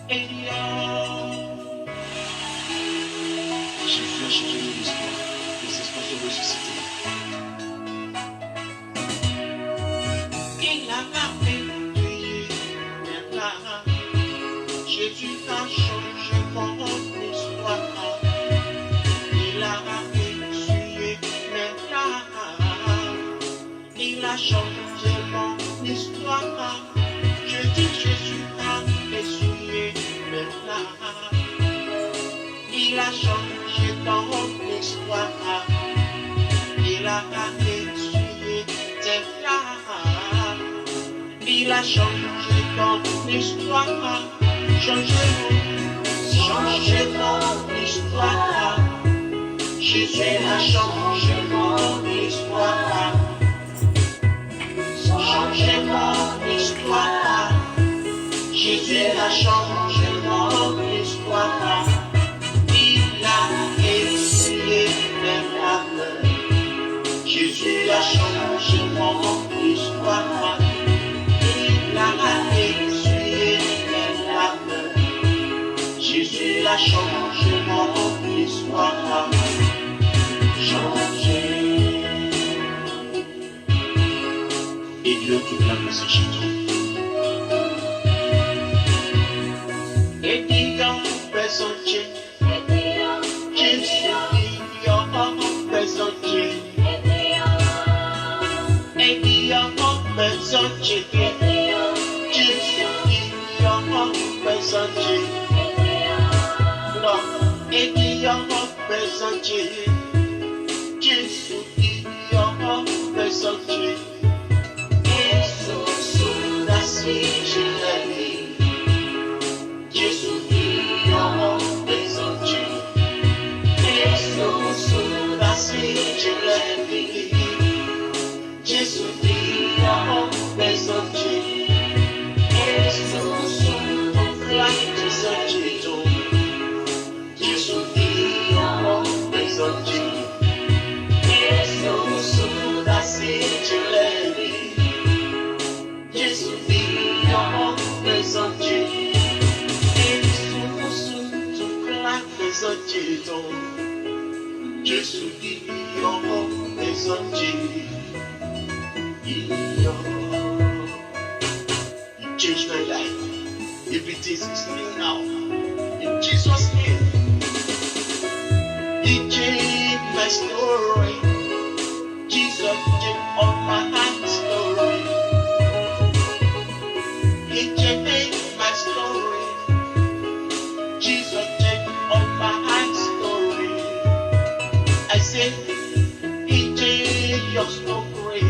Jésus a changé nos espoirs. Les espoirs sont ressuscités. Il a réveillé maintenant. Jésus a changé mon histoire. Il a essuyé maintenant. Il a changé mon histoire. Je dis Jésus a essuyé maintenant. Il a changé ton histoire. Il a essuyé tes larmes. Il a changé ton histoire. Changez mon histoire. Jésus a changé mon histoire. Changez mon histoire. Jésus a changé mon histoire. Il a essuyé mes larmes. Jésus a changé mon histoire. Il a essuyé mes larmes. Jésus a changé mon histoire. Changé. Et Dieu te clame ce chanson. Et dit en présentier. Jésus dit en présentier. Et dit en présentier. Jésus dit en présentier. Non, et dit en présentier. Jésus dit en présentier. Jésus dit en présentier. Jésus dit en présentier. Jésus dit en présentier. Jésus dit en présentier. You changed my life. Everything is new now. In Jesus' name. He changed my story. Jesus changed all my story. He changed my story. Jesus changed all my story. I said, He changed your story.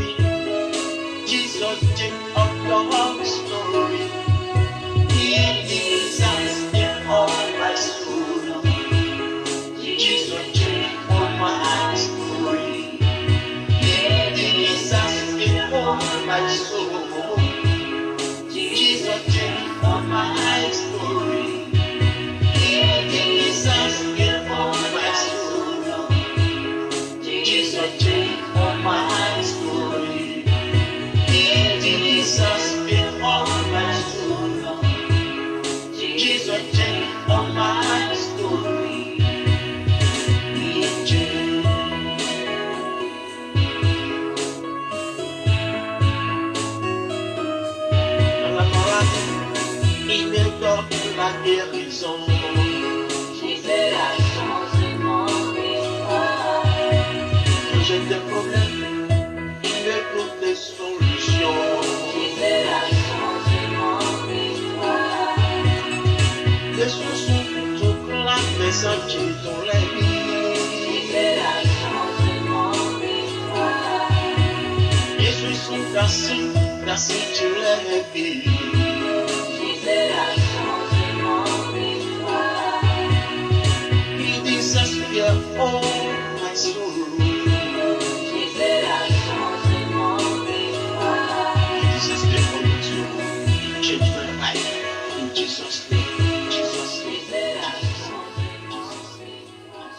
Jesus changed all your story. He Jesus changed all my soul. Jesus changed all my story. He Jesus changed all my soul. Jesus changed all my story. He Jesus changed all my soul. Jesus changed all my story. He Jesus changed all my soul. Jesus changed all my story. He changed. Dans la malade, il me donne la guérison. Jésus a changé mon histoire. Quand j'ai des problèmes, il me trouve des solutions. Jésus a changé mon histoire. Les sous-sous tout clament mes sentiers dans les vies. Jésus a changé mon histoire. Les sous-sous assis sur les vies. Jésus a changé mon histoire. He disappear all my soul. Jésus a changé mon histoire. He disappear all my soul. He changed my life. In Jesus' name. Jesus' name. Jésus a changé mon histoire.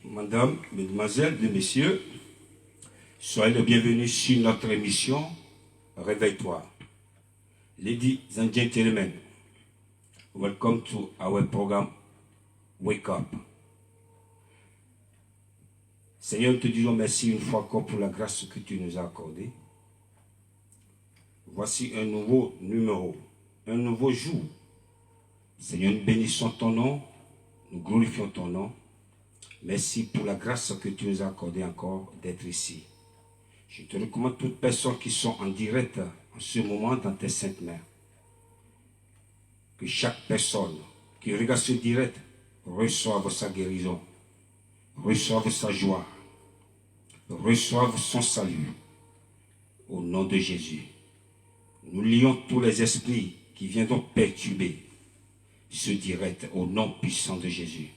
Madame, mesdemoiselles, messieurs, soyez les bienvenus sur notre émission réveille-toi. Ladies and gentlemen, welcome to our program Wake Up. Seigneur, nous te disons merci une fois encore pour la grâce que tu nous as accordée. Voici un nouveau numéro, un nouveau jour. Seigneur, nous bénissons ton nom, nous glorifions ton nom. Merci pour la grâce que tu nous as accordée encore d'être ici. Je te recommande toutes personnes qui sont en direct en ce moment dans tes saintes mains. Que chaque personne qui regarde ce direct reçoive sa guérison, reçoive sa joie, reçoive son salut. Au nom de Jésus. Nous lions tous les esprits qui viendront perturber ce direct au nom puissant de Jésus.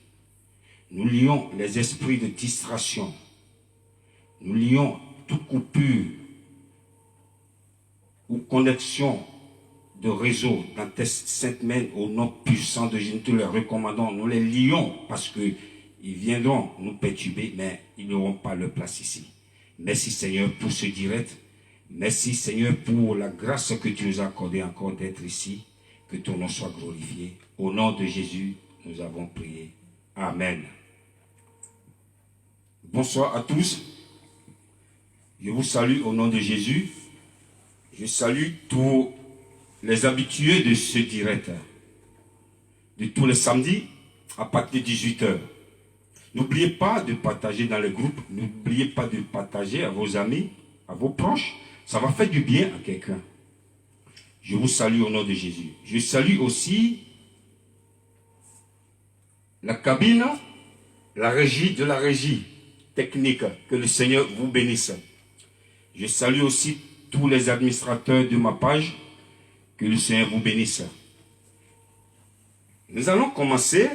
Nous lions les esprits de distraction. Nous lions toute coupure ou connexion de réseau dans tes saintes mains au nom puissant de Jésus. Nous te les recommandons, nous les lions parce qu'ils viendront nous perturber, mais ils n'auront pas leur place ici. Merci Seigneur pour ce direct. Merci Seigneur pour la grâce que tu nous as accordée encore d'être ici. Que ton nom soit glorifié. Au nom de Jésus, nous avons prié. Amen. Bonsoir à tous. Je vous salue au nom de Jésus. Je salue tous les habitués de ce direct. De tous les samedis à partir de 18h. N'oubliez pas de partager dans les groupes. N'oubliez pas de partager à vos amis, à vos proches. Ça va faire du bien à quelqu'un. Je vous salue au nom de Jésus. Je salue aussi la cabine, la régie de la régie technique. Que le Seigneur vous bénisse. Je salue aussi tous les administrateurs de ma page. Que le Seigneur vous bénisse. Nous allons commencer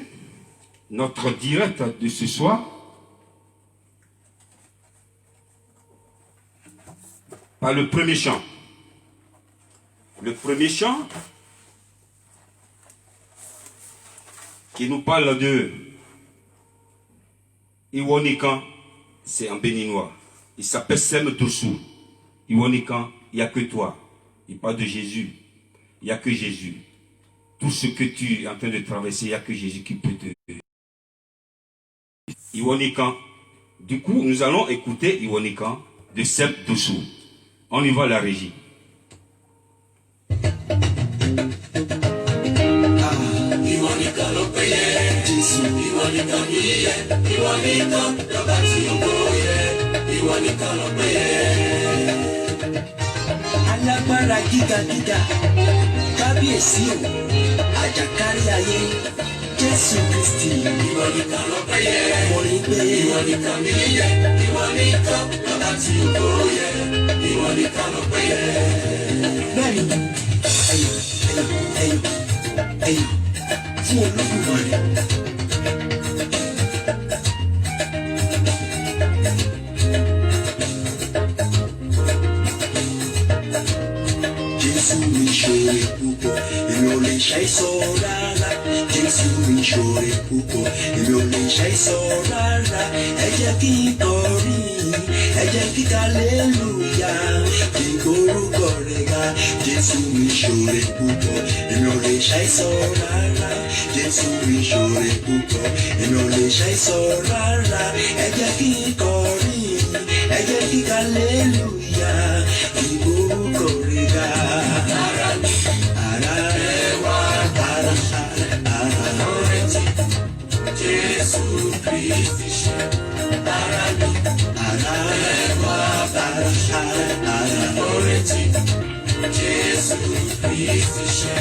notre direct de ce soir par le premier chant. Le premier chant qui nous parle de Iwonikan, c'est en béninois. Il s'appelle Sem Tosu. Iwonikan, il n'y a que toi. Il parle de Jésus. Il n'y a que Jésus. Tout ce que tu es en train de traverser, il n'y a que Jésus qui peut te... Iwonikan. Du coup, nous allons écouter Iwonikan de Sem Tosu. On y va la régie. Iwonikan ló péye, Jésù. Iwonikan níyẹ, Iwonikan lọ́ba tí ó gbóyè. Iwonikan ló péye. Alágbára gíga, kábíyèsí o, àjàkárí ayé, Jésù Kristi. Iwonikan ló péye, mo rí pé Iwonikan níyẹ, Iwonikan lọ́ba tí ó gbóyè. Iwonikan ló péye. Bẹ́ẹ̀ni, ẹ̀yọ̀. Fún Olódùmarè. Jésù mi ṣoore púpọ̀, èmi ò lè ṣàìsọ rárá. Jésù mi ṣoore púpọ̀, èmi ò lè ṣàìsọ rárá. Ẹ jẹ́ kí n kọrin, ẹ jẹ́ kí hallelúyà, kí orúkọ rẹ̀ ga. Jésù mi ṣoore púpọ̀, èmi ò lè ṣàìsọ rárá. Jésù mi ṣoore púpọ̀, èmi ò lè ṣàìsọ rárá. Ẹ jẹ́ kí n kọrin, ẹ jẹ́ kí hallelúyà, kí orúkọ rẹ̀ ga. Ara mi, ara ẹwà, ara lórí ti Jésù Kristi ṣe. Ara mi, ara ẹwà, ara lórí ti Jésù Kristi ṣe.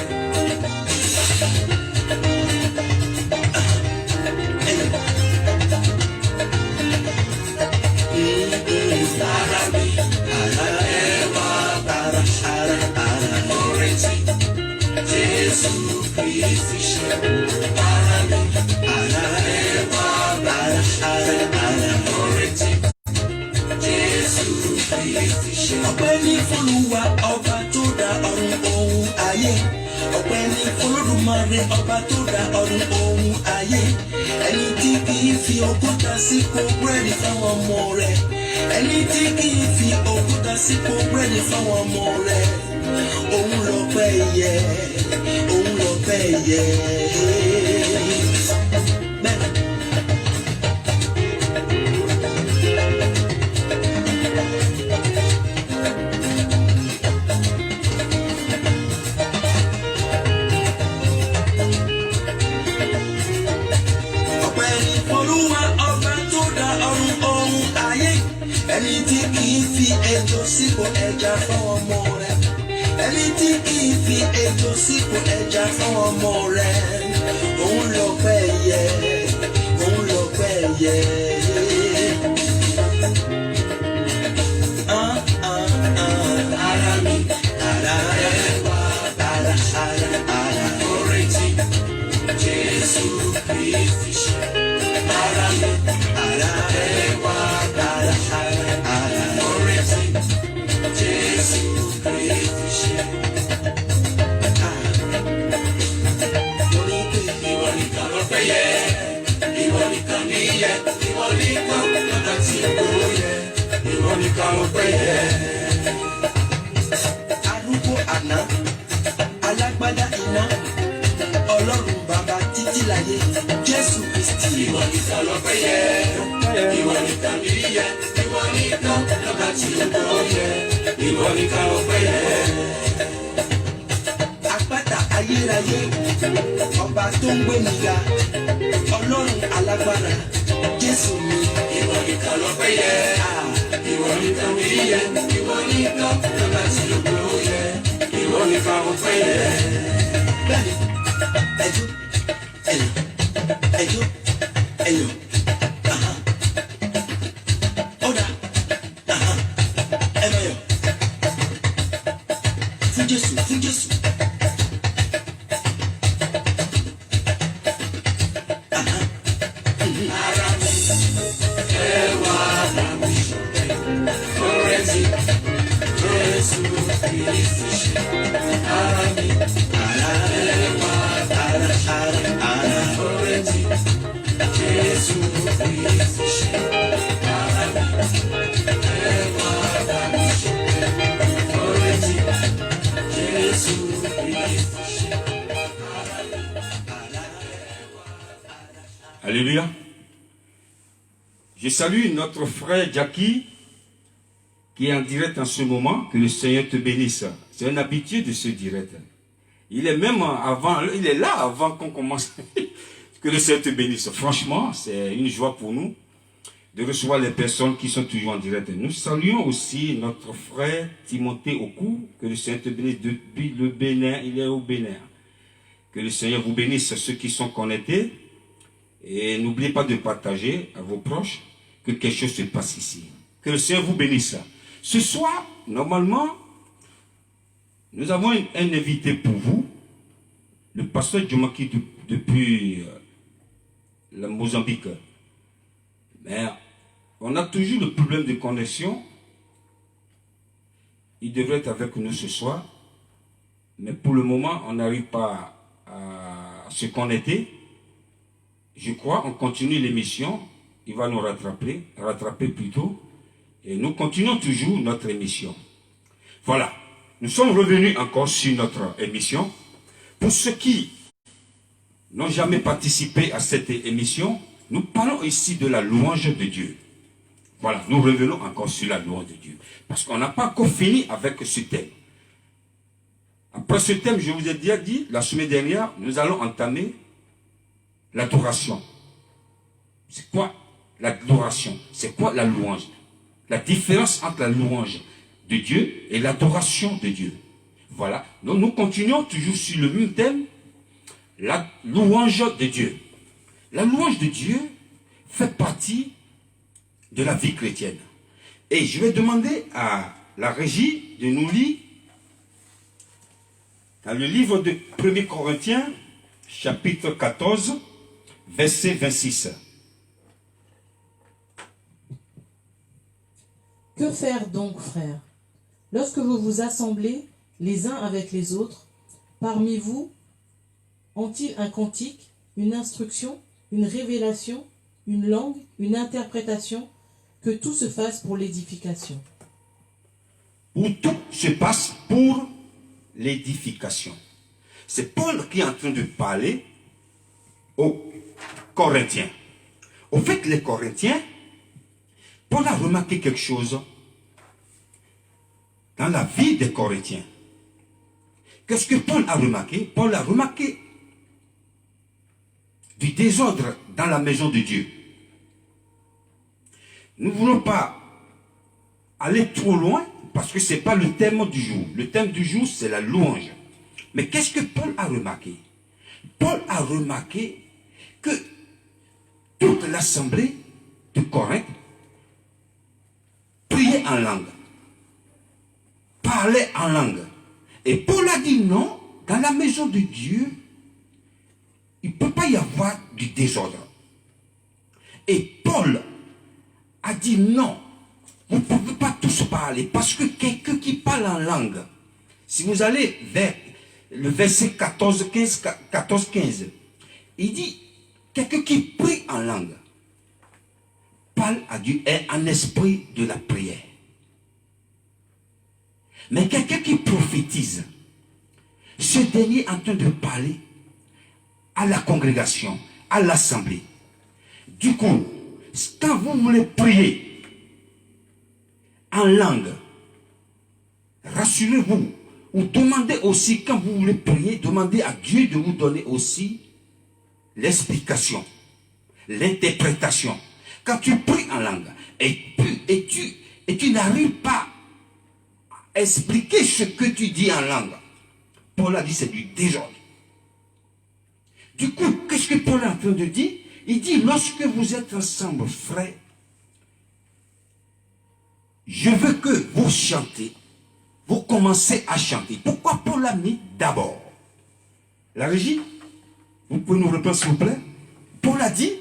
Jésù Kristi ṣe ara mi, ara ẹwà, ara lórí ti Jésù Kristi ṣe. Ọpẹ́ ní f'Olúwa ọba tó dá ọ̀run ohun ayé. Ọpẹ́ ní f'Olódùmarè ọba tó dá ọ̀run ohun ayé. Ẹni tí kì í fi òkúta sípò búrẹ́dì fáwọn ọmọ rẹ̀. ẹni tí kì í fi òkúta sípò búrẹ́dì fáwọn ọmọ rẹ̀ òun lọ́pẹ́ yẹ òun lọ́pẹ́ yẹ. Ẹni tí kì í fi ejò sípò ẹja fún ọmọ rẹ̀ ẹni tí kì í fi ejò sípò ẹja fún ọmọ rẹ̀ òun lọ́pẹ́ yẹ òun lọ́pẹ́ yẹ. Ara mi ara rẹ̀ wá ara orí tí Jésù Kristi ṣe ara mi ara rẹ̀ wá ara. Arúgbó àná alágbádá iná Ọlọ́run bàbá títí láyé Jésù Kristi. Ìwọ nìkan lọ́pẹ́ yẹ ìwọ nìkan níyẹ ìwọ nìkan lọ́ba tí ó gbọ́ yẹ ìwọ nìkan lọ́pẹ́ yẹ. Àpáta ayérayé ọba tó ń gbé mi ga Ọlọ́run alágbára Jésù mi. Ìwọ nìkan lọ́pẹ́ yẹ ìwọ nìkan níyẹ ìwọ nìkan lọ́ba tí ó gbọ́ yẹ ìwọ nìkan lọ́pẹ́ yẹ. Bẹ́ẹ̀ni ẹjọ́ ẹ̀yọ̀ ẹjọ́ ẹ̀yọ̀ ọ̀dà ẹ̀mẹ̀yọ̀ fún Jésù fún Jésù. Ara mi ẹwà ara mi ọ̀rẹ́ mi Jésù Kristi ṣe ara mi ara ẹwà ara ọ̀rẹ́ mi Jésù Kristi ṣe ara mi ẹwà ara mi ọ̀rẹ́ mi Jésù Kristi ṣe ara mi ara ẹwà. Alléluia. Je salue notre frère Jackie qui est en direct en ce moment. Que le Seigneur te bénisse. C'est un habitué de ce direct. Il est même avant, il est là avant qu'on commence. Que le Seigneur te bénisse. Franchement, c'est une joie pour nous de recevoir les personnes qui sont toujours en direct. Nous saluons aussi notre frère Timothée Okou. Que le Seigneur te bénisse depuis le Bénin. Il est au Bénin. Que le Seigneur vous bénisse, ceux qui sont connectés. Et n'oubliez pas de partager à vos proches que quelque chose se passe ici. Que le Seigneur vous bénisse. Ce soir, normalement, nous avons un invité pour vous, le pasteur Djomaki depuis le Mozambique. Mais on a toujours le problème de connexion. Il devrait être avec nous ce soir. Mais pour le moment, on n'arrive pas à se connecter. Je crois, on continue l'émission, il va nous rattraper plutôt, et nous continuons toujours notre émission. Voilà, nous sommes revenus encore sur notre émission. Pour ceux qui n'ont jamais participé à cette émission, nous parlons ici de la louange de Dieu. Voilà, nous revenons encore sur la louange de Dieu, parce qu'on n'a pas encore fini avec ce thème. Après ce thème, je vous ai déjà dit, la semaine dernière, nous allons entamer l'adoration. C'est quoi l'adoration? C'est quoi la louange? La différence entre la louange de Dieu et l'adoration de Dieu. Voilà. Donc nous continuons toujours sur le même thème, la louange de Dieu. La louange de Dieu fait partie de la vie chrétienne. Et je vais demander à la régie de nous lire dans le livre de 1 Corinthiens, chapitre 14, verset 26. Que faire donc, frères? Lorsque vous vous assemblez les uns avec les autres, parmi vous, ont-ils un cantique, une instruction, une révélation, une langue, une interprétation? que tout se fasse pour l'édification. Où tout se passe pour l'édification. C'est Paul qui est en train de parler aux Corinthiens. Au fait, les Corinthiens, Paul a remarqué quelque chose dans la vie des Corinthiens. Qu'est-ce que Paul a remarqué? Paul a remarqué du désordre dans la maison de Dieu. Nous ne voulons pas aller trop loin parce que ce n'est pas le thème du jour. Le thème du jour, c'est la louange. Mais qu'est-ce que Paul a remarqué? Paul a remarqué que toute l'assemblée de Corinthe priait en langue, parlait en langue. Et Paul a dit non, dans la maison de Dieu, il ne peut pas y avoir du désordre. Et Paul a dit non, vous ne pouvez pas tous parler, parce que quelqu'un qui parle en langue, si vous allez vers le verset 14-15, il dit, quelqu'un qui prie en langue, parle à Dieu, est en esprit de la prière. Mais quelqu'un qui prophétise, ce dernier est en train de parler à la congrégation, à l'assemblée. Du coup, quand vous voulez prier en langue, rassurez-vous, ou demandez aussi, quand vous voulez prier, demandez à Dieu de vous donner aussi l'explication, l'interprétation. Quand tu pries en langue, et tu n'arrives pas à expliquer ce que tu dis en langue, Paul a dit c'est du désordre. Du coup, qu'est-ce que Paul est en train de dire? Il dit, lorsque vous êtes ensemble, frères, je veux que vous chantez, vous commencez à chanter. Pourquoi Paul l'a mis d'abord? La régie, vous pouvez nous répondre s'il vous plaît? Paul a dit,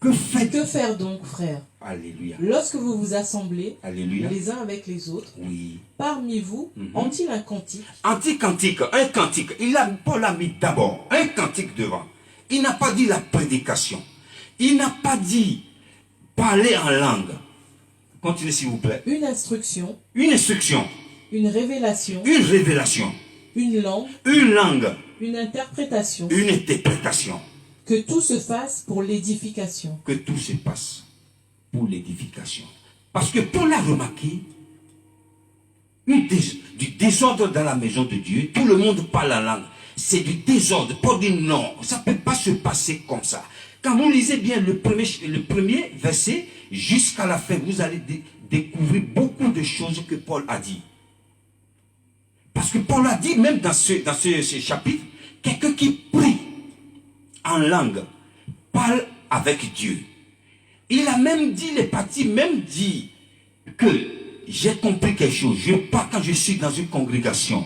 que faire donc, frères? Alléluia. Lorsque vous vous assemblez, Alléluia. les uns avec les autres, Oui. parmi vous, ont-ils un cantique? Anti-cantique, un cantique. Paul a mis d'abord un cantique devant. Il n'a pas dit la prédication. Il n'a pas dit parler en langue. Continuez s'il vous plaît. Une instruction, Une instruction, une révélation, une révélation, une langue, une langue, une interprétation. une interprétation. Que tout se fasse pour l'édification. Que tout se passe pour l'édification. Parce que Paul a remarqué du désordre dans la maison de Dieu. Tout le monde parle la langue. C'est du désordre. Paul dit non, ça ne peut pas se passer comme ça. Quand vous lisez bien le premier verset, jusqu'à la fin, vous allez découvrir beaucoup de choses que Paul a dit. Parce que Paul a dit, même dans ce chapitre, quelqu'un qui prie en langue parle avec Dieu. Il a même dit, les parties, même dit que j'ai compris quelque chose. Je pars quand je suis dans une congrégation.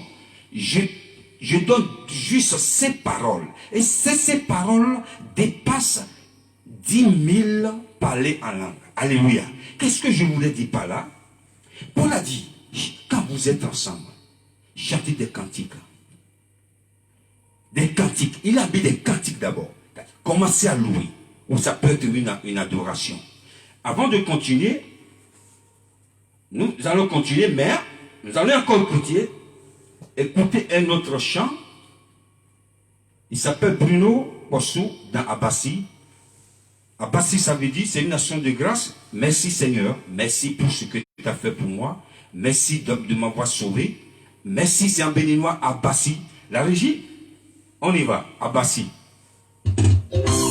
Je donne juste ces paroles. Et ces paroles dépassent 10 000 parler en langue. Alléluia. Qu'est-ce que je voulais dire par là? Paul a dit, quand vous êtes ensemble, chantez des cantiques. Des cantiques. Il a mis des cantiques d'abord. Commencez à louer. Ou ça peut être une adoration. Avant de continuer, nous allons continuer, mais nous allons encore écouter un autre chant. Il s'appelle Bruno Bossou dans Abassi. Abassi, ça veut dire, c'est une action de grâce. Merci Seigneur, merci pour ce que tu as fait pour moi. Merci de m'avoir sauvé. Merci, c'est en béninois, Abassi. La régie, on y va, Abassi. Thank you.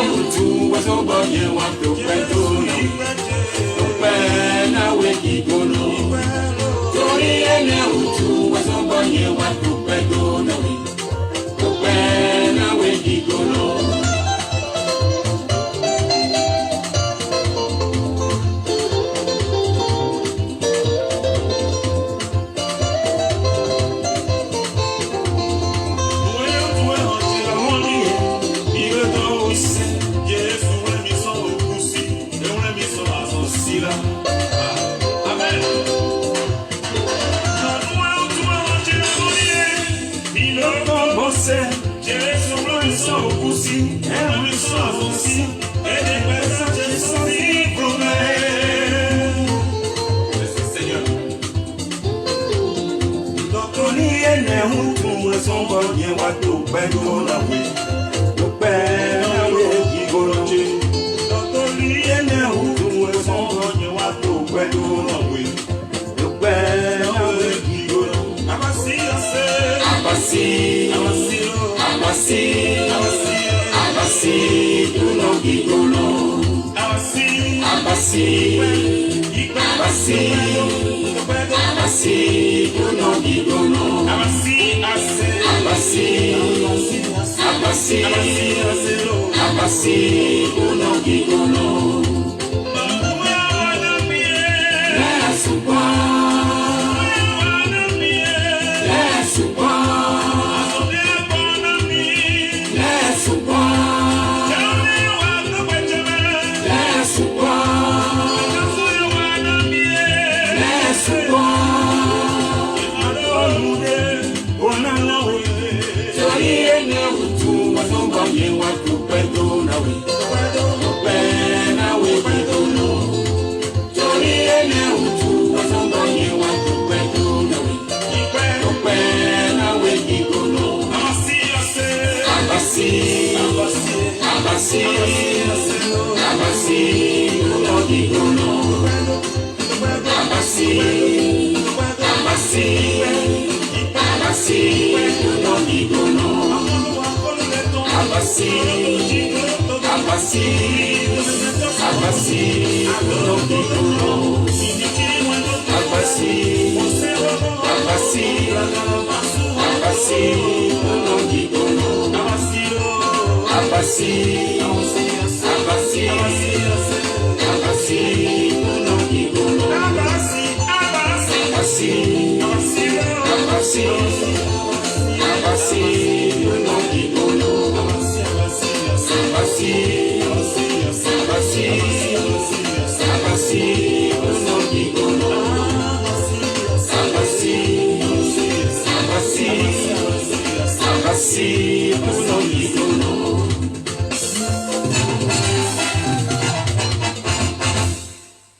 utu wazobonye watupeto nawe kigono. Tori ene utu wazobonye watupeto nawe kigono.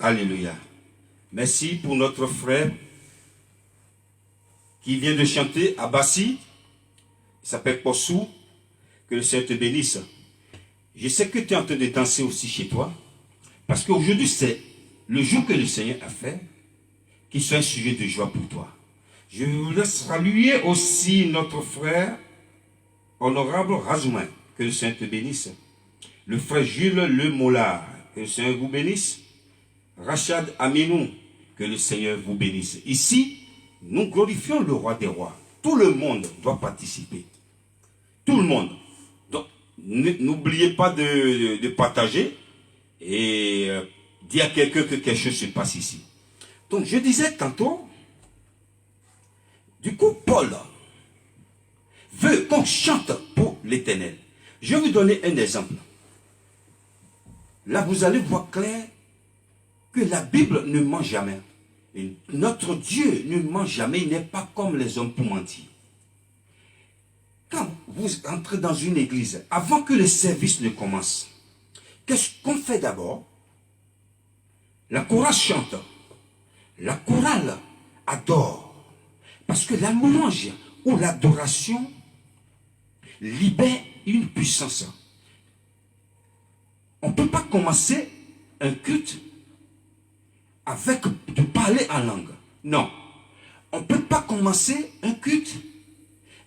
Alléluia. Merci pour notre frère qui vient de chanter à Bassi. Il s'appelle Possou. Que le Seigneur te bénisse. Je sais que tu es en train de danser aussi chez toi. Parce qu'aujourd'hui, c'est le jour que le Seigneur a fait qui soit un sujet de joie pour toi. Je vous laisse saluer aussi notre frère honorable Razouin. Que le Seigneur te bénisse. Le frère Jules Le Mollard. Que le Seigneur vous bénisse. Rachad Aminou, que le Seigneur vous bénisse. Ici, nous glorifions le roi des rois. Tout le monde doit participer. Tout le monde. Donc, n'oubliez pas de partager et dire à quelqu'un que quelque chose se passe ici. Donc, je disais tantôt, du coup, Paul veut qu'on chante pour l'Éternel. Je vais vous donner un exemple. Là, vous allez voir clair que la Bible ne ment jamais. Et notre Dieu ne ment jamais, il n'est pas comme les hommes pour mentir. Quand vous entrez dans une église, avant que le service ne commence, qu'est-ce qu'on fait d'abord? La chorale chante, la chorale adore, parce que la louange ou l'adoration libère une puissance. On ne peut pas commencer un culte avec de parler en langue. Non. On ne peut pas commencer un culte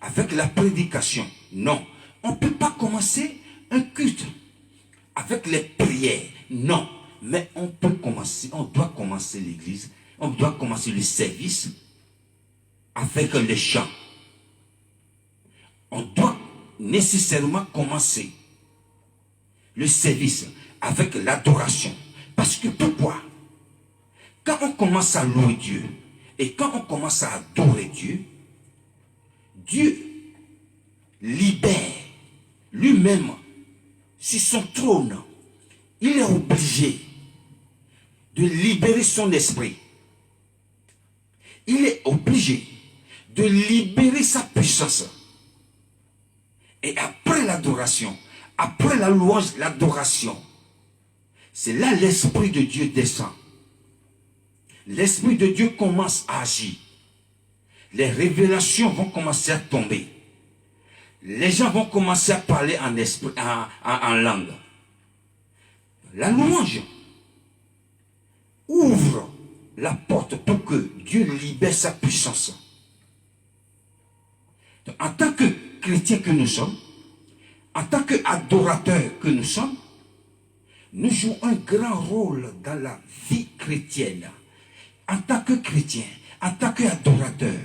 avec la prédication. Non. On ne peut pas commencer un culte avec les prières. Non. Mais on peut commencer, on doit commencer l'église, on doit commencer le service avec les chants. On doit nécessairement commencer le service avec l'adoration. Parce que pourquoi? Quand on commence à louer Dieu et quand on commence à adorer Dieu, Dieu libère lui-même sur son trône. Il est obligé de libérer son esprit. Il est obligé de libérer sa puissance. Et après l'adoration, après la louange, l'adoration, c'est là l'Esprit de Dieu descend. L'Esprit de Dieu commence à agir. Les révélations vont commencer à tomber. Les gens vont commencer à parler en esprit, en langue. La louange ouvre la porte pour que Dieu libère sa puissance. Donc, en tant que chrétiens que nous sommes, en tant qu'adorateurs que nous sommes, nous jouons un grand rôle dans la vie chrétienne. En tant que chrétien, en tant qu'adorateur,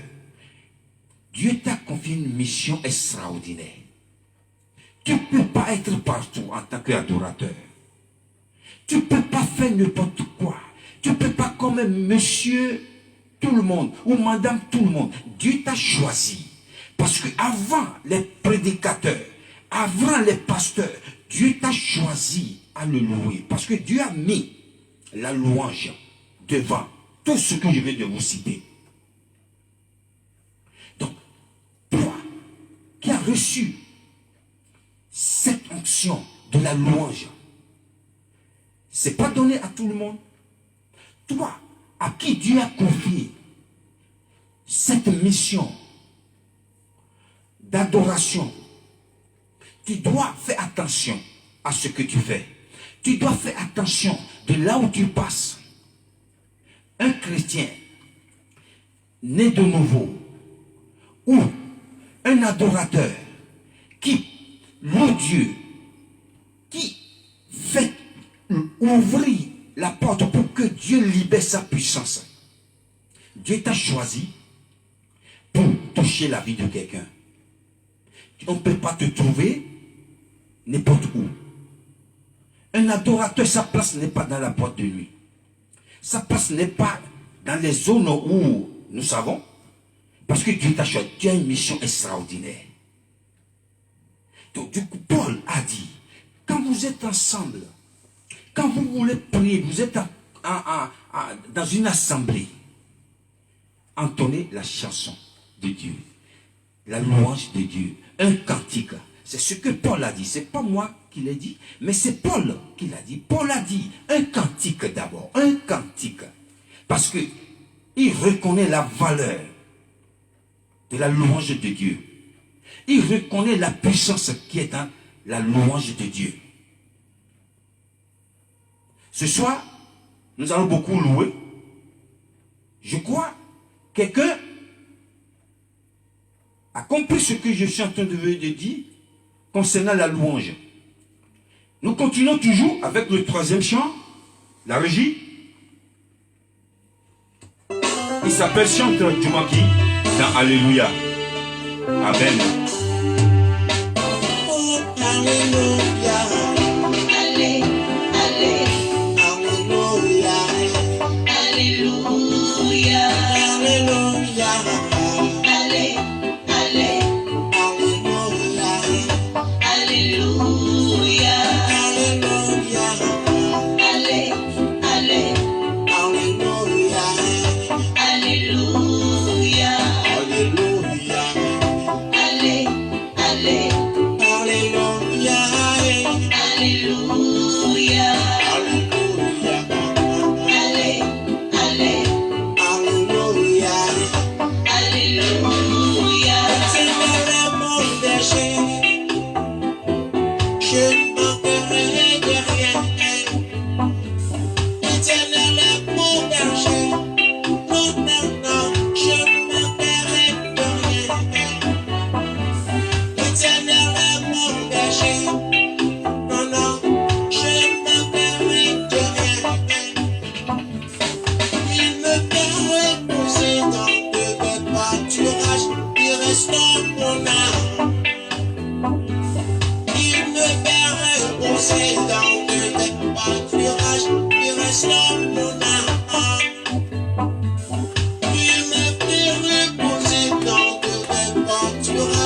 Dieu t'a confié une mission extraordinaire. Tu ne peux pas être partout en tant qu'adorateur. Tu ne peux pas faire n'importe quoi. Tu ne peux pas comme monsieur tout le monde ou madame tout le monde. Dieu t'a choisi. Parce que avant les prédicateurs, avant les pasteurs, Dieu t'a choisi à le louer. Parce que Dieu a mis la louange devant tout ce que je vais de vous citer. Donc, toi qui as reçu cette onction de la louange, ce n'est pas donné à tout le monde. Toi, à qui Dieu a confié cette mission d'adoration, tu dois faire attention à ce que tu fais. Tu dois faire attention de là où tu passes. Un chrétien né de nouveau ou un adorateur qui loue Dieu, qui fait ouvrir la porte pour que Dieu libère sa puissance. Dieu t'a choisi pour toucher la vie de quelqu'un. On ne peut pas te trouver n'importe où. Un adorateur, sa place n'est pas dans la boîte de nuit. Sa place n'est pas dans les zones où nous savons. Parce que Dieu t'a choisi. Tu as une mission extraordinaire. Donc, du coup, Paul a dit, quand vous êtes ensemble, quand vous voulez prier, vous êtes dans une assemblée, entonnez la chanson de Dieu, la louange de Dieu, un cantique. C'est ce que Paul a dit. Ce n'est pas moi qui l'ai dit, mais c'est Paul qui l'a dit. Paul a dit un cantique d'abord, un cantique. Parce que il reconnaît la valeur de la louange de Dieu. Il reconnaît la puissance qui est dans la louange de Dieu. Ce soir, nous allons beaucoup louer. Je crois que quelqu'un a compris ce que je suis en train de dire concernant la louange. Nous continuons toujours avec le troisième chant, la régie. Il s'appelle Chanteur Djumaki dans Alléluia. Amen. Oh, Alléluia. Allez, allez, Alléluia. alléluia. Alléluia. Allez, allez, Alléluia. alléluia. Alléluia. Allez, allez, Alléluia. alléluia. Alléluia. Allez,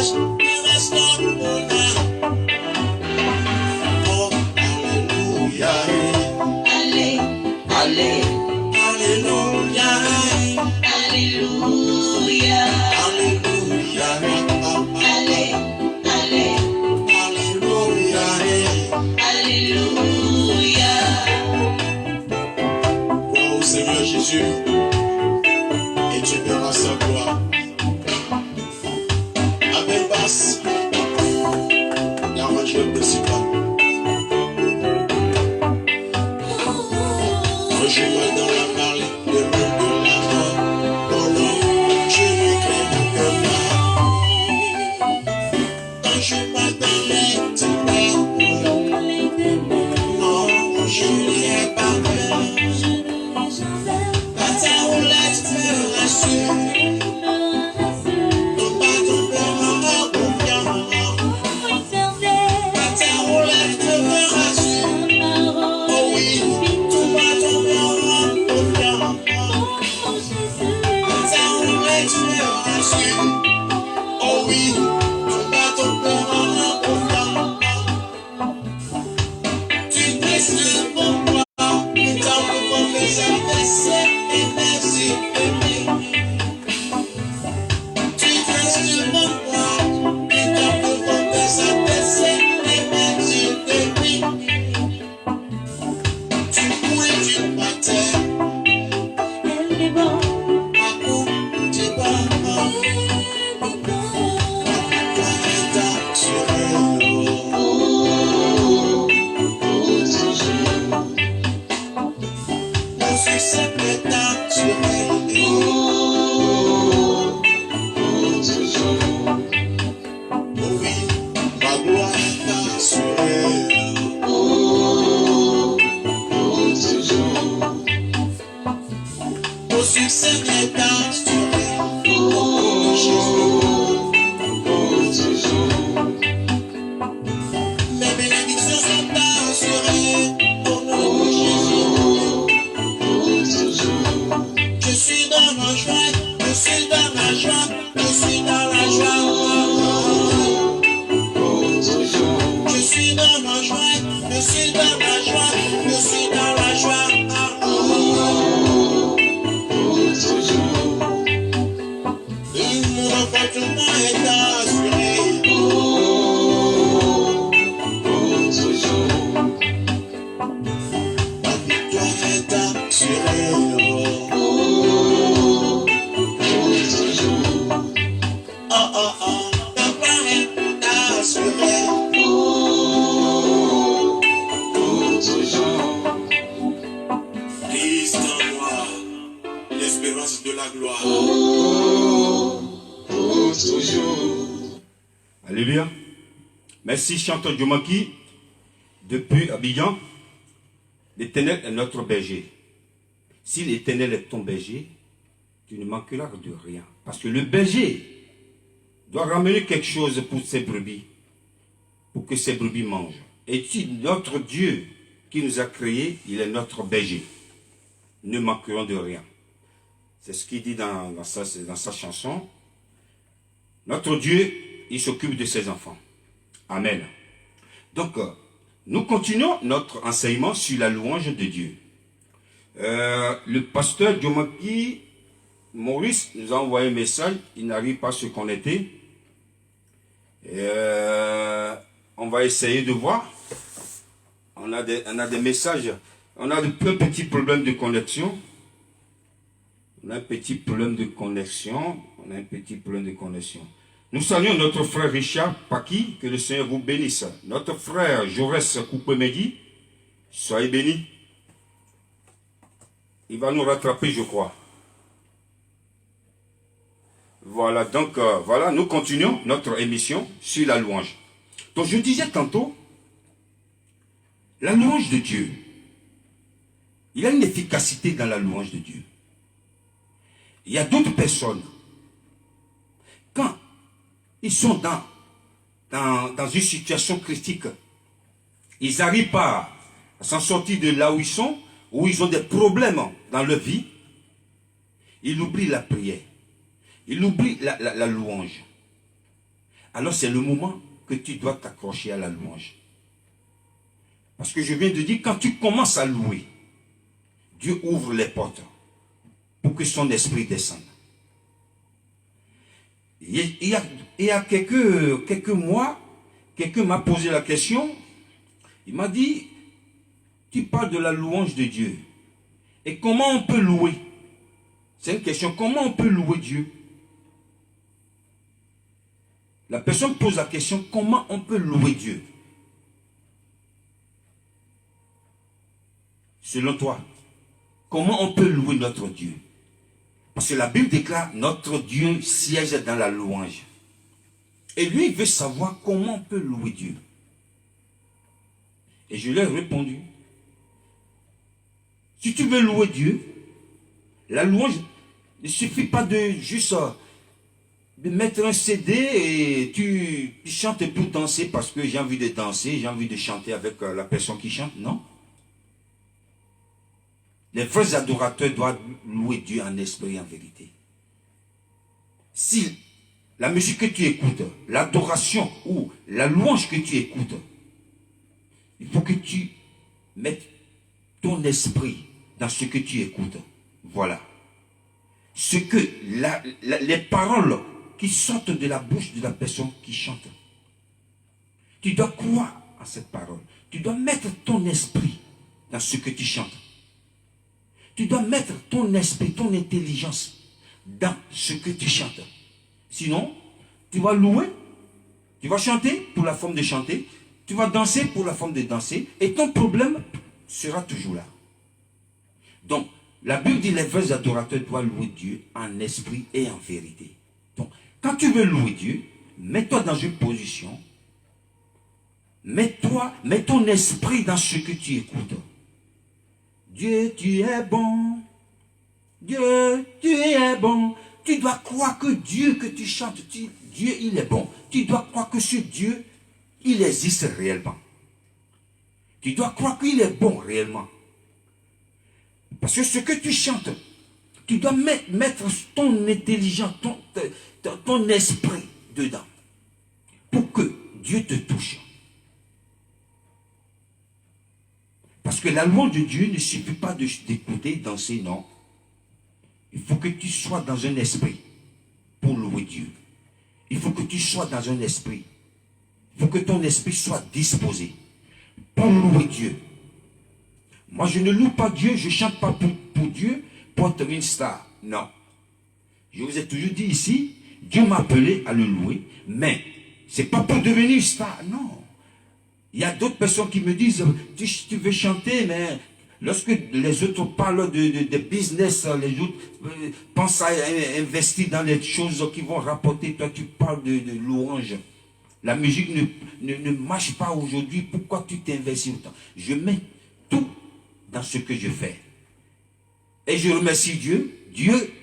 visage qui restaurera. Oh, Alléluia. Allez, allez, Alléluia. Alléluia. Alléluia. Allez, allez, Alléluia. Alléluia. Crois au Seigneur Jésus et tu verras sa gloire. Avec basse, l'arrangeur principal. Rejoins-moi dans la vallée de l'ombre de la mort. Oh non, je ne crains que pas. Quand je passe dans les ténèbres, non, je n'irai pas peur. Quand ta roulette me rassure, non pas ton père en confiance. Quand ta roulette me rassure, oh oui, tout va tomber en confiance. Quand ta roulette me rassure, oh oui, tout va tomber en confiance. Tu restes pour moi, et tant que mon visage baissé, et merci, bébé. Tu restes pour moi, et tant que mon visage baissé, et merci, bébé. Tu couais du matin, à coup du bas, toi est assuré. Mon succès est assuré. Oh oui, ma gloire est assurée. Mon succès est assuré. Oh Jésus. Mes bénédictions sont assurées. Au nom de Jésus. Je suis dans la joie. Je suis dans la joie. Je suis dans la joie. Je suis dans la joie. Je suis dans la joie. Je suis dans la joie. Mon appartement est assuré. Ma victoire est assurée. Oh oh oh, ta gloire est assurée. Christ en moi, l'espérance de la gloire. Alléluia. Merci, chanteur Djomaki. Depuis Abidjan, l'Éternel est notre berger. Si l'Éternel est ton berger, tu ne manqueras de rien. Parce que le berger doit ramener quelque chose pour ses brebis, pour que ses brebis mangent. Et si notre Dieu qui nous a créés, il est notre berger, nous ne manquerons de rien. C'est ce qu'il dit dans sa chanson. Notre Dieu, il s'occupe de ses enfants. Amen. Donc, nous continuons notre enseignement sur la louange de Dieu. Le pasteur Djomaki Maurice nous a envoyé un message. Il n'arrive pas à se connecter. On va essayer de voir. On a des messages. On a un petit problème de connexion. Nous saluons notre frère Richard Paki, que le Seigneur vous bénisse. Notre frère Jaurès Koupemedi, soyez bénis. Il va nous rattraper, je crois. Voilà, donc, voilà, nous continuons notre émission sur la louange. Donc, je disais tantôt, la louange de Dieu, il y a une efficacité dans la louange de Dieu. Il y a d'autres personnes, quand ils sont dans une situation critique, ils n'arrivent pas à s'en sortir de là où ils sont, où ils ont des problèmes dans leur vie, ils oublient la prière, ils oublient la louange. alors c'est le moment que tu dois t'accrocher à la louange. Parce que je viens de dire, quand tu commences à louer, Dieu ouvre les portes pour que son esprit descende. Il y a quelques mois, quelqu'un m'a posé la question. Il m'a dit, tu parles de la louange de Dieu. Et comment on peut louer? C'est une question, comment on peut louer Dieu? La personne pose la question, comment on peut louer Dieu? Selon toi, comment on peut louer notre Dieu? Parce que la Bible déclare, notre Dieu siège dans la louange. Et lui, il veut savoir comment on peut louer Dieu. Et je lui ai répondu, si tu veux louer Dieu, la louange ne suffit pas de juste de mettre un CD et tu chantes pour danser parce que j'ai envie de danser, j'ai envie de chanter avec la personne qui chante. Non. Les vrais adorateurs doivent louer Dieu en esprit et en vérité. Si la musique que tu écoutes, l'adoration ou la louange que tu écoutes, il faut que tu mettes ton esprit dans ce que tu écoutes. Voilà. Ce que les paroles qui sortent de la bouche de la personne qui chante. Tu dois croire à cette parole. Tu dois mettre ton esprit dans ce que tu chantes. Tu dois mettre ton esprit, ton intelligence dans ce que tu chantes. Sinon, tu vas louer, tu vas chanter pour la forme de chanter, tu vas danser pour la forme de danser, et ton problème sera toujours là. Donc, la Bible dit les vrais adorateurs doivent louer Dieu en esprit et en vérité. Donc, quand tu veux louer Dieu, mets-toi dans une position, mets ton esprit dans ce que tu écoutes. Dieu, tu es bon. Dieu, tu es bon. Tu dois croire que Dieu que tu chantes, Dieu, il est bon. Tu dois croire que ce Dieu, il existe réellement. Tu dois croire qu'il est bon réellement. Parce que ce que tu chantes, tu dois mettre ton intelligence, ton esprit dedans. Pour que Dieu te touche. Parce que la louange de Dieu ne suffit pas d'écouter, danser, non. Il faut que tu sois dans un esprit pour louer Dieu. Il faut que tu sois dans un esprit. Il faut que ton esprit soit disposé pour louer Dieu. Moi, je ne loue pas Dieu, je ne chante pas pour Dieu pour être une star. Non. Je vous ai toujours dit ici, Dieu m'a appelé à le louer, mais ce n'est pas pour devenir star, non. Il y a d'autres personnes qui me disent, tu veux chanter, mais lorsque les autres parlent de business, les autres pensent à investir dans les choses qui vont rapporter, toi tu parles de louange. La musique ne marche pas aujourd'hui, pourquoi tu t'investis autant? Je mets tout dans ce que je fais. Et je remercie Dieu, Dieu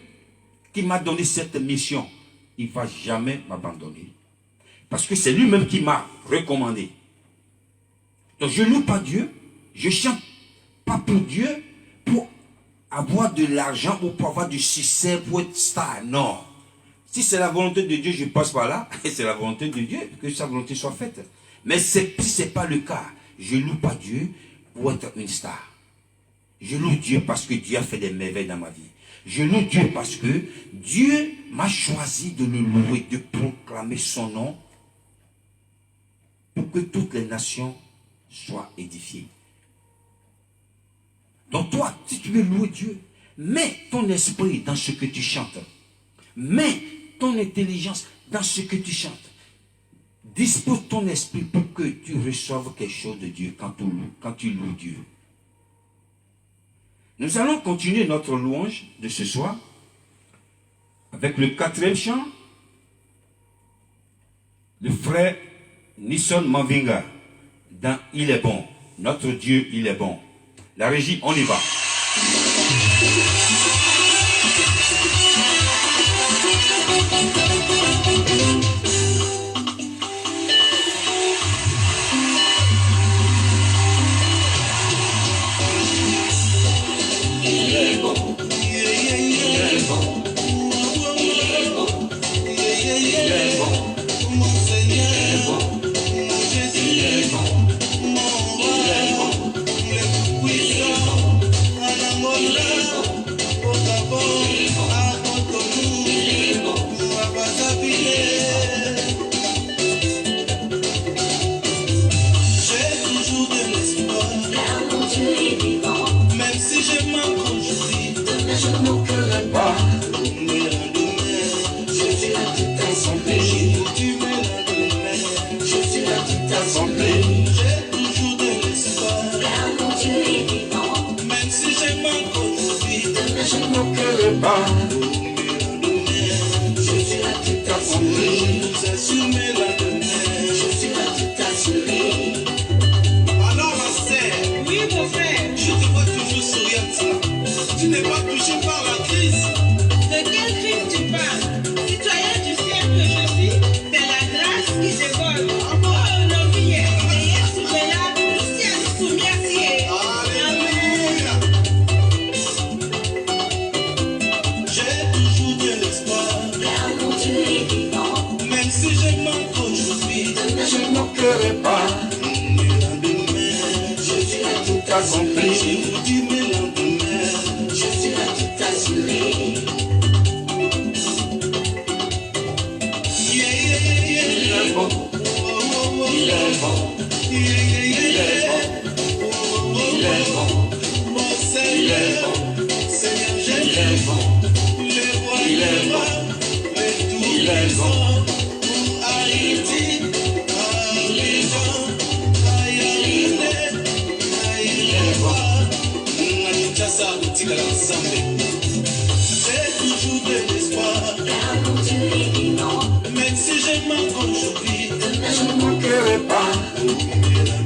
qui m'a donné cette mission, il ne va jamais m'abandonner. Parce que c'est lui-même qui m'a recommandé. Donc je ne loue pas Dieu, je ne chante pas pour Dieu pour avoir de l'argent ou pour avoir du succès, pour être star. Non. Si c'est la volonté de Dieu, je passe par là, et c'est la volonté de Dieu, que sa volonté soit faite. Mais si ce n'est pas le cas, je ne loue pas Dieu pour être une star. Je loue Dieu parce que Dieu a fait des merveilles dans ma vie. Je loue Dieu parce que Dieu m'a choisi de le louer, de proclamer son nom pour que toutes les nations soient édifiées. Donc toi, si tu veux louer Dieu, mets ton esprit dans ce que tu chantes. Mets ton intelligence dans ce que tu chantes. Dispose ton esprit pour que tu reçoives quelque chose de Dieu quand tu loues Dieu. Nous allons continuer notre louange de ce soir avec le 4e chant, le frère Nisson Mavinga, dans Il est bon. Notre Dieu, il est bon. La régie, on y va. Mon Seigneur. pas. Je suis là tout assuré. Vous assumez la demeure. Je suis là tout assuré. Alors ma sœur, Oui, mon frère. je te vois toujours souriante là. Tu n'es pas touché par la crise. De quelle crise tu parles? Citoyen du siècle que je suis, c'est la grâce qui dévole. Oh, non, oui, et Yesu est là, nous sommes soumis à Dieu. Alléluia. J'ai toujours de l'espoir. Car mon Dieu est vivant. Même si je manque aujourd'hui, Je ne manquerai pas. le lendemain, Je suis là tout je Accompli. vous dis le lendemain. Je suis là tout assuré. Yeah, yeah, yeah, Il yeah. est bon, Oh, oh, oh, il est bon, yeah, yeah, yeah, il est yeah. bon, Oh, oh, oh, il est bon, mon il est Seigneur, bon, Seigneur, il j'aime est bon, les rois, il est les bon, rois, les il est bon. tout-puissants, pour Haïti, Abidjan, Yaoundé, Naïrobi, Kinshasa, Outikala, Nzambe. J'ai toujours de l'espoir, Car mon Dieu est vivant. même si je manque aujourd'hui. Je ne manquerai pas.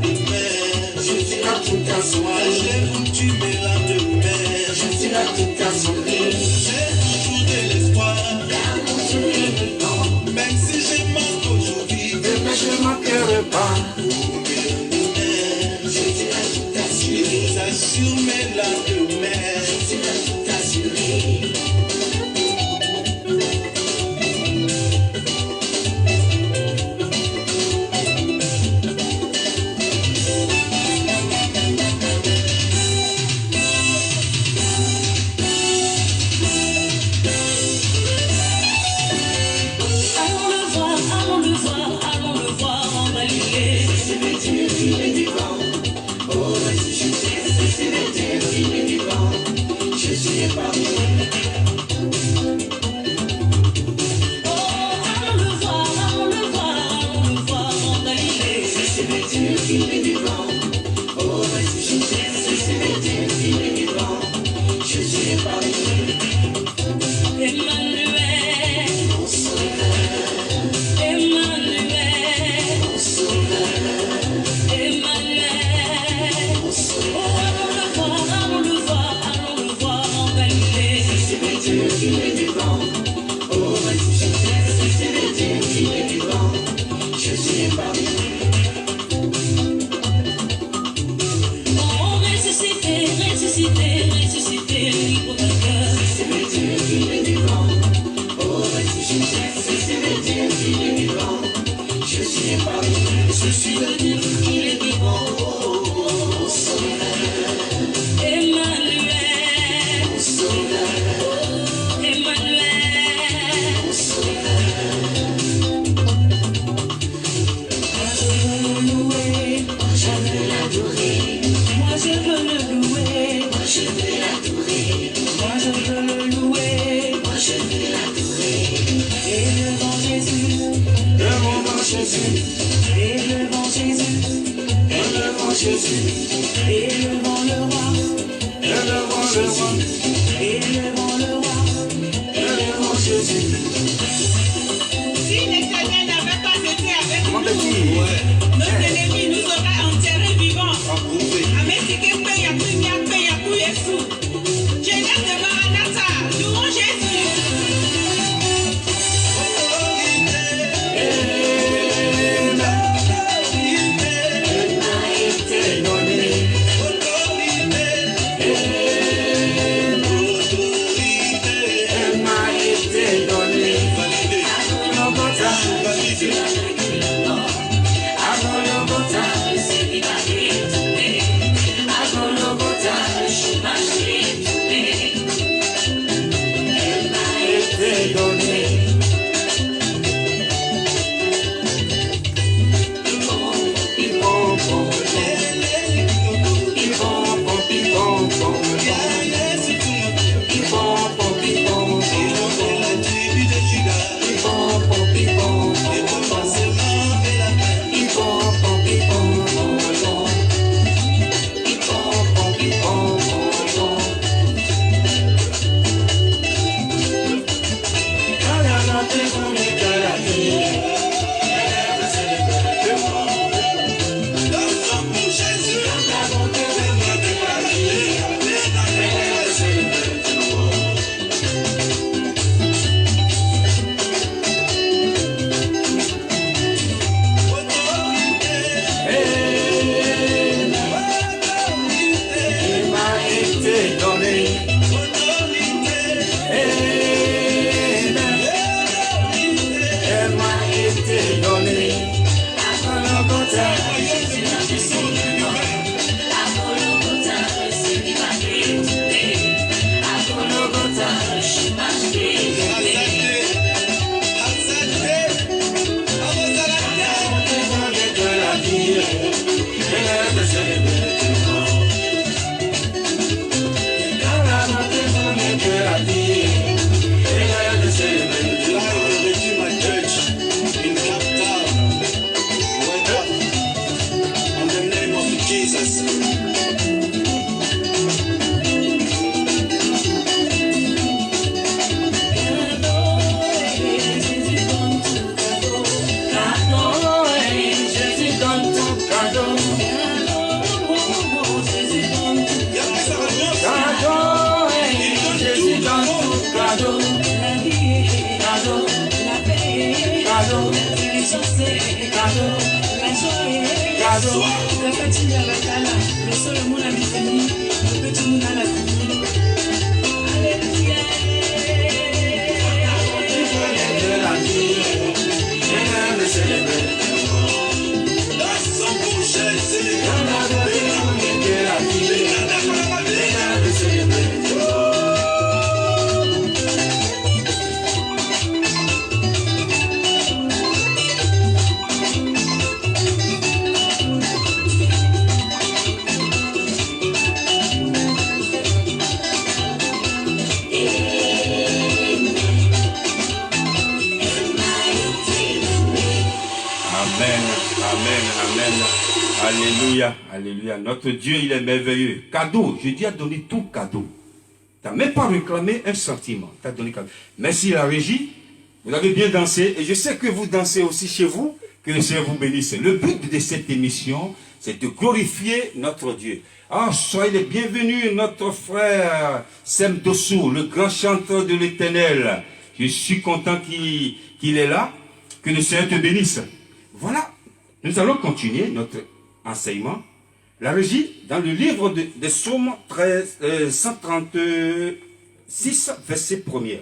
Demain, Je suis là tout moi assuré. j'ai foutu mes lendemains. Je suis là tout assuré. J'ai toujours de l'espoir, Car mon Dieu est vivant. même si je manque aujourd'hui. Demain je ne manquerai pas. Je suis là tout Je assuré. vous assure mes lendemains. Je suis là tout assuré. Allons le voir, allons le voir, allons le voir en Galilée. C'est le Dieu qui est vivant. Oh, si je sais, c'est le Dieu qui est vivant. Je suis épargné. Oh, allons le voir, allons le voir, allons le voir en Galilée. C'est le Dieu qui est vivant. Oh, si je sais, c'est le Dieu qui est vivant. Je suis épargné. Emmanuel, Mon sauveur, Emmanuel, mon sauveur, Emmanuel. mon Oh, sauveur. allons le voir, allons le voir, allons le voir en Galilée. C'est le Dieu qui est vivant. Oh, si je sais, c'est le Dieu qui est vivant. Je suis épargné. Oh, ressuscité, ressuscité, ressuscité, libre de cœur. C'est le Dieu qui est vivant. Oh, si je sais, c'est le Dieu qui est vivant. Je suis épargné. Je suis le Dieu qui est vivant. Mon sauveur, Emmanuel, mon sauveur, Emmanuel. mon sauveur. Moi je veux le louer, Je veux l'adorer. moi je veux le louer, Je veux l'adorer. moi je veux le louer. Je veux l'adorer. Et devant Jésus, Devant Jésus, et devant Jésus, devant Jésus, et devant le roi, devant le roi, et devant le roi. devant Jésus. Si l'Éternel n'avait pas été avec Comment nous, dit? nos ennemis nous auraient enterrés vivants. Approuvé. Amesike peya kunya peya ku Yesu. Jeunesse de Maranatha, louons Jésus. Validé. Le petit de la cala, le seul monde à l'Italie, le petit monde à la famille. Alléluia. Alléluia, alléluia. Notre Dieu, il est merveilleux. Cadeau, je dis à donner tout cadeau. Tu n'as même pas réclamé un sentiment. Tu as donné cadeau. Merci la régie. Vous avez bien dansé. Et je sais que vous dansez aussi chez vous. Que le Seigneur vous bénisse. Le but de cette émission, c'est de glorifier notre Dieu. Ah, soyez les bienvenus, notre frère Sem Dossou, le grand chanteur de l'Éternel. Je suis content qu'il est là. Que le Seigneur te bénisse. Voilà. Nous allons continuer notre enseignement. La régie, dans le livre des Psaumes 136, verset 1er.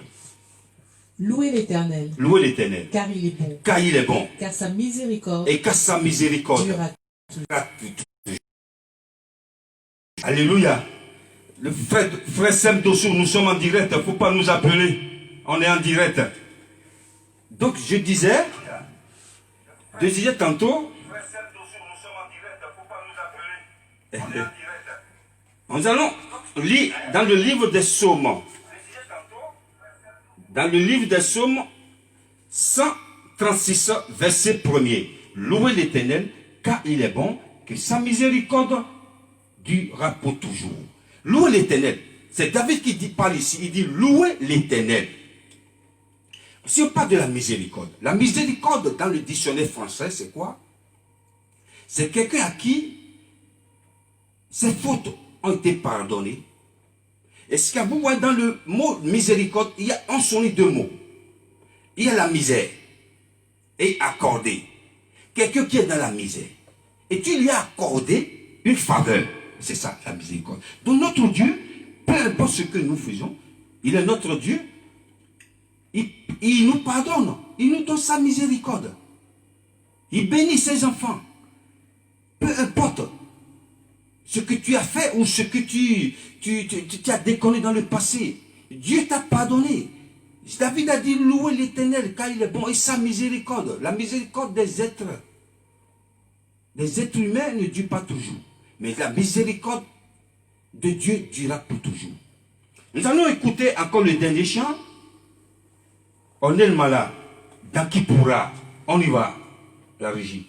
Louez l'Éternel, Louez l'Éternel, car il est bon, car il est bon, car sa miséricorde et car sa miséricorde durera. Alléluia. Le frère Sem Dossou, nous sommes en direct, il ne faut pas nous appeler. On est en direct. Donc je disais tantôt, nous allons lire dans le livre des Psaumes. Dans le livre des Psaumes 136, verset 1er. Louez l'Éternel, car il est bon, que sa miséricorde durera pour toujours. Louez l'Éternel. C'est David qui parle ici. Il dit louez l'Éternel. Si on parle de la miséricorde dans le dictionnaire français, c'est quoi? C'est quelqu'un à qui ses fautes ont été pardonnées. Et ce que vous voyez dans le mot miséricorde, il y a en son deux mots. Il y a la misère et accordé. Quelqu'un qui est dans la misère. Et tu lui as accordé une faveur. C'est ça, la miséricorde. Donc notre Dieu, peu importe ce que nous faisons, il est notre Dieu. Il nous pardonne. Il nous donne sa miséricorde. Il bénit ses enfants. Peu importe ce que tu as fait ou ce que tu as déconné dans le passé. Dieu t'a pardonné. David a dit louez l'Éternel car il est bon et sa miséricorde. La miséricorde des êtres humains ne dure pas toujours. Mais la miséricorde de Dieu durera pour toujours. Nous allons écouter encore le dernier chant. On est le malade. Dans qui pourra. On y va. La régie.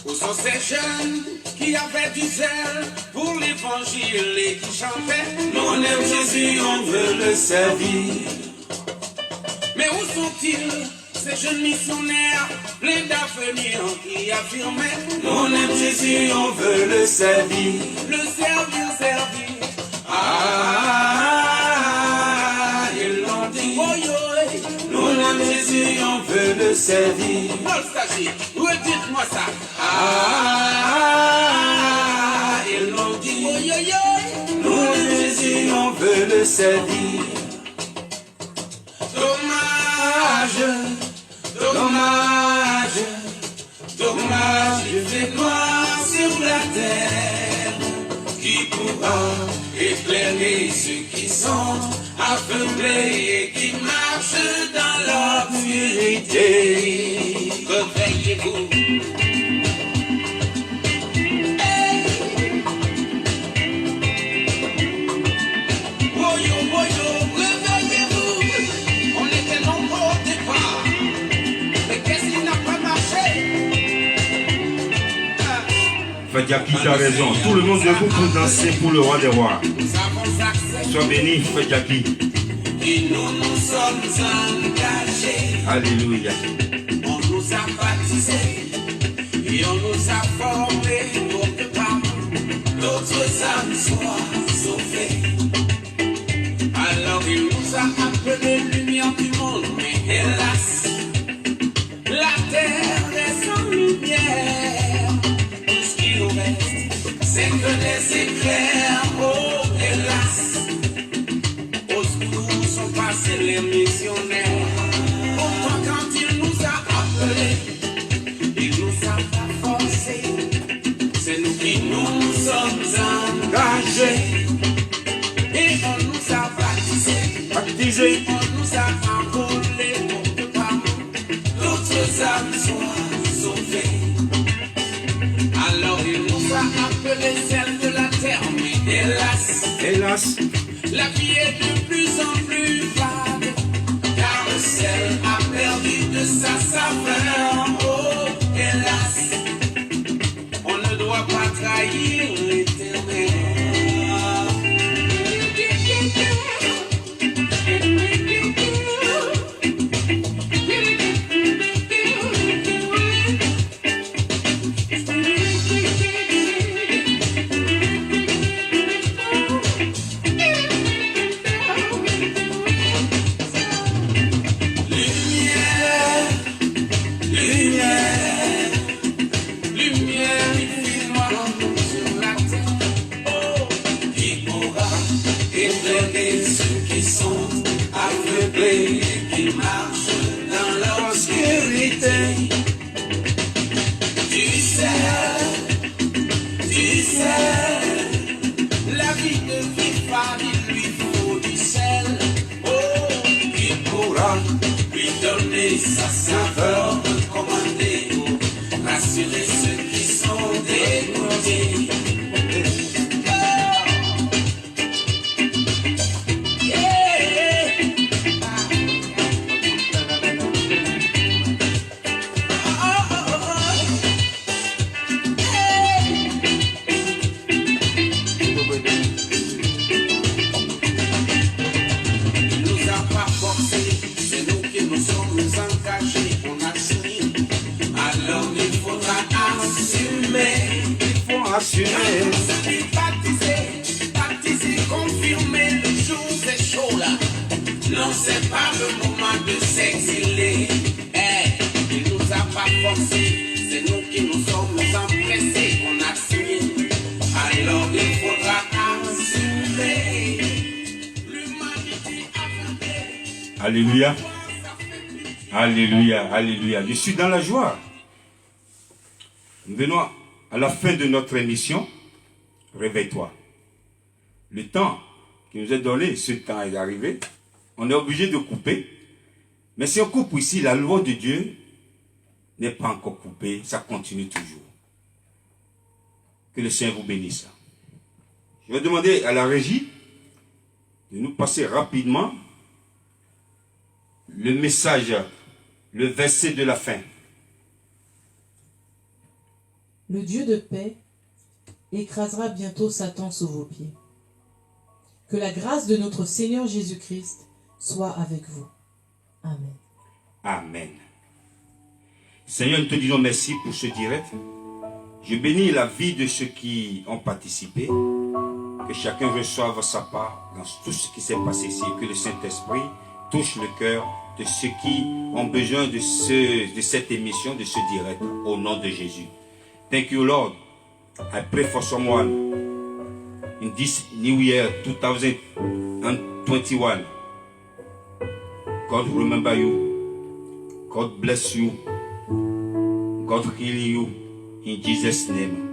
Où sont ces jeunes qui avaient du zèle pour l'évangile et qui chantaient on aime Jésus, on veut le servir. Mais où sont-ils, ces jeunes missionnaires pleins d'avenir qui affirmaient on aime Jésus, on veut le servir. Le servir, servir. Ah, ils l'ont dit. Oh, yo, on aime Jésus, on veut le servir. Nostalgie, redites-moi ça. Ah, ils l'ont dit. Oh, yo, yo. Nous aime Jésus, on veut le servir. Dommage, dommage, dommage, il fait noir sur la terre. Qui pourra éclairer ceux qui sont aveuglés et qui marchent dans l'obscurité? Réveillez-vous. Hey. Woyo, woyo, réveillez-vous. On était nombreux au départ. Mais qu'est-ce qui n'a pas marché? Fadiaki, tu as raison. Tout le monde debout pour danser pour le roi des rois. Sois béni, Fadiaki. Et nous sommes engagés. Alléluia. On nous a baptisés et on nous a formés pour que par nous, d'autres âmes soient sauvées. brisé. On nous a enroulés pour que par nous, d'autres âmes soient sauvées. Alors il nous a appelés celles de la terre, mais hélas, Hélas, la vie est de plus en plus vague, car le sel a perdu de sa saveur. Oh, hélas, on ne doit pas trahir l'éternel. Qui marchent dans l'obscurité. Tu sais, la vie ne vit pas, il lui faut du sel. Oh, qui pourra lui donner sa saveur, recommander, rassurer ceux qui sont dégoûtés. Baptiser, confirmer le jour c'est chaud là. Non, c'est pas le moment de s'exiler. Il nous a pas forcé, c'est nous qui nous sommes empressés. On a signé, alors il faudra assumer. L'humanité a fait. Alléluia. Alléluia, alléluia. Je suis dans la joie. Nous venons à la fin de notre émission. Réveille-toi. Le temps qui nous est donné, ce temps est arrivé. On est obligé de couper. Mais si on coupe ici, la loi de Dieu n'est pas encore coupée. Ça continue toujours. Que le Seigneur vous bénisse. Je vais demander à la régie de nous passer rapidement le message, le verset de la fin. Le Dieu de paix écrasera bientôt Satan sous vos pieds. Que la grâce de notre Seigneur Jésus-Christ soit avec vous. Amen. Amen. Seigneur, nous te disons merci pour ce direct. Je bénis la vie de ceux qui ont participé. Que chacun reçoive sa part dans tout ce qui s'est passé ici. Que le Saint-Esprit touche le cœur de ceux qui ont besoin de cette émission, de ce direct. Au nom de Jésus. Thank you, Lord. I pray for someone in this new year 2021. God remember you. God bless you. God heal you in Jesus' name.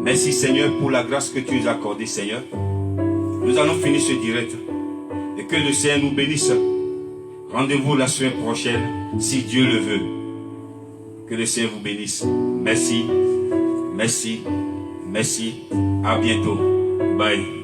Merci Seigneur pour la grâce que tu nous as accordée, Seigneur. Nous allons finir ce direct. Et que le Seigneur nous bénisse. Rendez-vous la semaine prochaine, si Dieu le veut. Que le Seigneur vous bénisse. Merci. Merci. Merci. À bientôt. Bye.